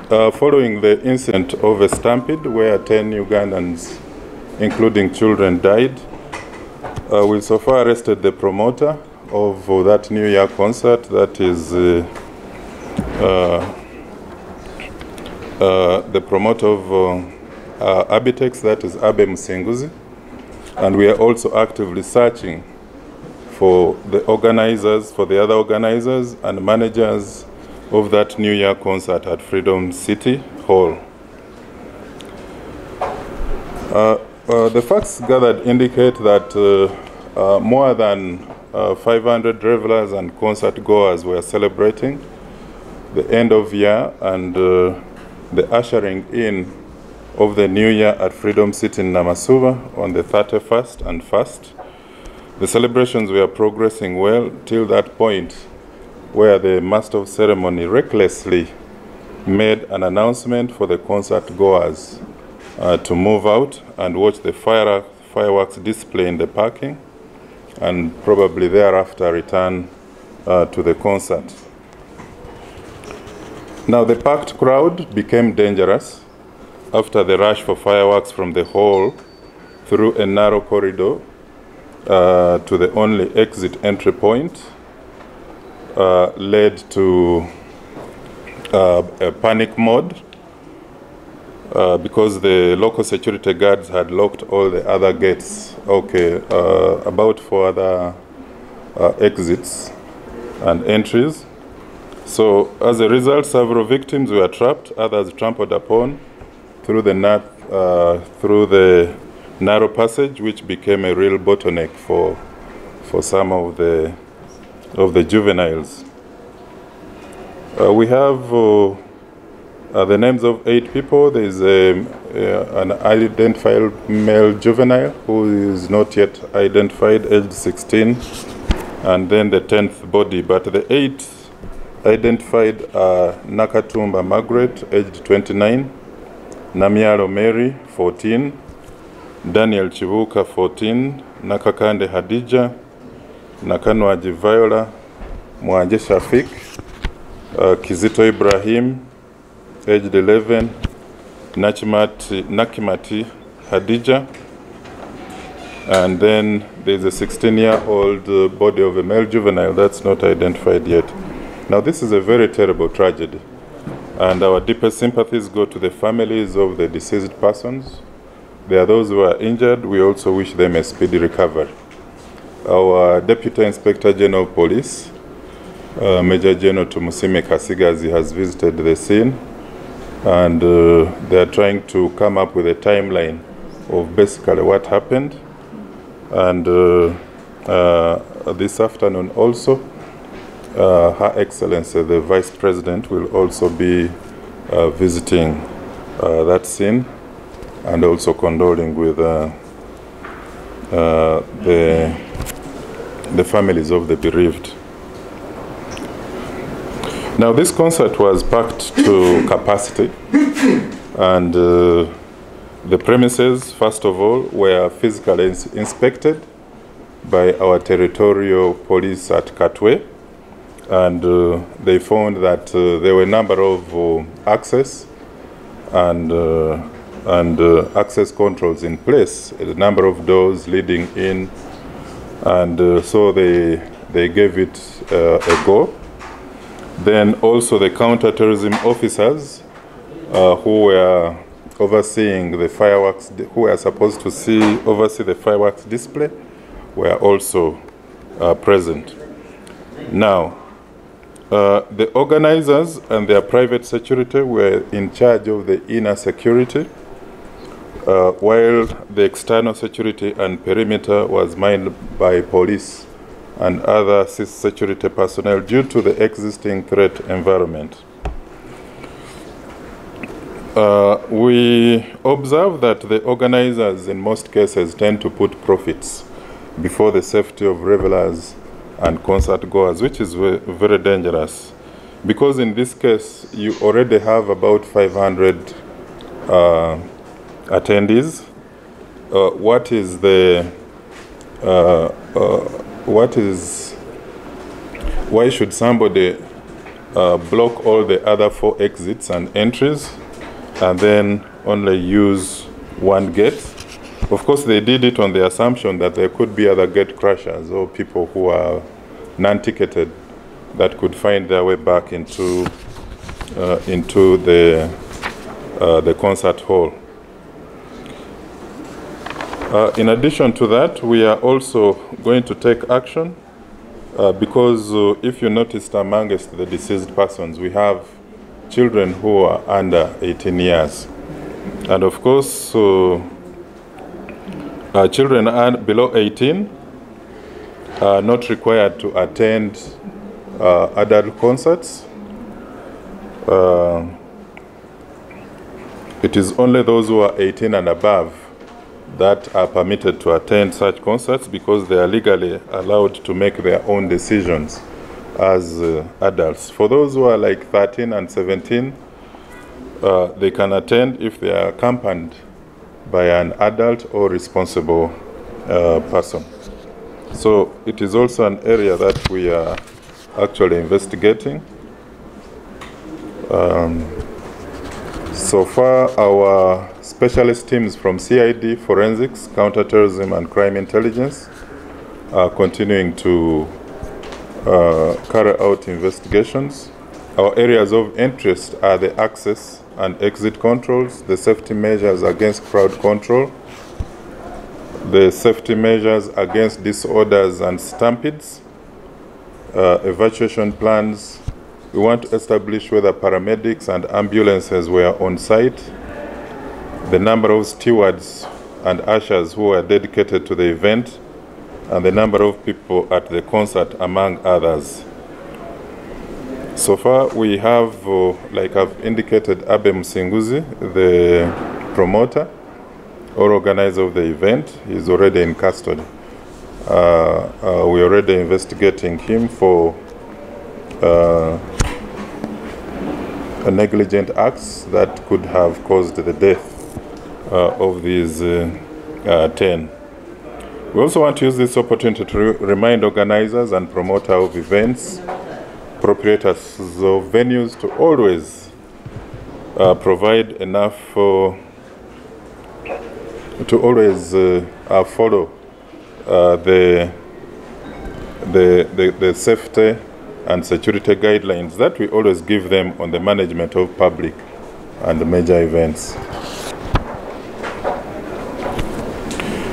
Following the incident of a stampede where 10 Ugandans, including children, died, we so far arrested the promoter of that New Year concert, that is the promoter of Abitex, that is Abe Musinguzi, and we are also actively searching for the organizers, for the other organizers and managers of that New Year concert at Freedom City Hall. The facts gathered indicate that more than 500 revelers and concert goers were celebrating the end of year and the ushering in of the New Year at Freedom City in Namasuba on the 31st and 1st. The celebrations were progressing well till that point where the master of ceremony recklessly made an announcement for the concert goers to move out and watch the fireworks display in the parking, and probably thereafter return to the concert. Now the packed crowd became dangerous after the rush for fireworks from the hall through a narrow corridor to the only exit entry point led to a panic mode because the local security guards had locked all the other gates. About 4 other exits and entries. So as a result, several victims were trapped, others trampled upon through the narrow passage, which became a real bottleneck for some of the juveniles. We have the names of 8 people. There is an identified male juvenile who is not yet identified, aged 16, and then the 10th body. But the 8 identified are Nakatumba Margaret, aged 29, Namyalo Mary, 14, Daniel Chivuka, 14, Nakakande Hadija, Nakanwaji Viola, Mwanje Shafik, Kizito Ibrahim, aged 11, Nakimati Hadija, and then there's a 16-year-old body of a male juvenile that's not identified yet. Now this is a very terrible tragedy, and our deepest sympathies go to the families of the deceased persons. There are those who are injured. We also wish them a speedy recovery. Our Deputy Inspector General of Police, Major General Tumusime Kasigazi, has visited the scene, and they are trying to come up with a timeline of basically what happened. And this afternoon also, Her Excellency the Vice President will also be visiting that scene and also condoling with the families of the bereaved. Now this concert was packed to capacity, and the premises, first of all, were physically inspected by our territorial police at Katwe, and they found that there were a number of access and access controls in place, a number of doors leading in, and so they gave it a go. Then also the counter-terrorism officers who were overseeing the fireworks, who were supposed to oversee the fireworks display, were also present. Now, the organizers and their private security were in charge of the inner security, while the external security and perimeter was manned by police and other security personnel due to the existing threat environment. We observe that the organizers in most cases tend to put profits before the safety of revelers and concert goers, which is very dangerous, because in this case you already have about 500 attendees. Why should somebody block all the other 4 exits and entries, and then only use one gate. Of course, they did it on the assumption that there could be other gate crashers or people who are non-ticketed that could find their way back into the concert hall. In addition to that, we are also going to take action because if you noticed amongst the deceased persons, we have children who are under 18 years. And of course, children are below 18 are not required to attend adult concerts. It is only those who are 18 and above that are permitted to attend such concerts because they are legally allowed to make their own decisions as adults. For those who are like 13 and 17, they can attend if they are accompanied by an adult or responsible person. So it is also an area that we are actually investigating. So far, our specialist teams from CID, Forensics, Counterterrorism and Crime Intelligence are continuing to carry out investigations. Our areas of interest are the access and exit controls, the safety measures against crowd control, the safety measures against disorders and stampedes, evacuation plans. We want to establish whether paramedics and ambulances were on site, the number of stewards and ushers who are dedicated to the event, and the number of people at the concert, among others. So far, we have, like I've indicated, Abe Msinguzi, the promoter or organizer of the event. He's already in custody. We're already investigating him for negligent acts that could have caused the death of these 10. We also want to use this opportunity to remind organizers and promoters of events, proprietors of venues, to always provide enough to always follow the safety and security guidelines that we always give them on the management of public and major events.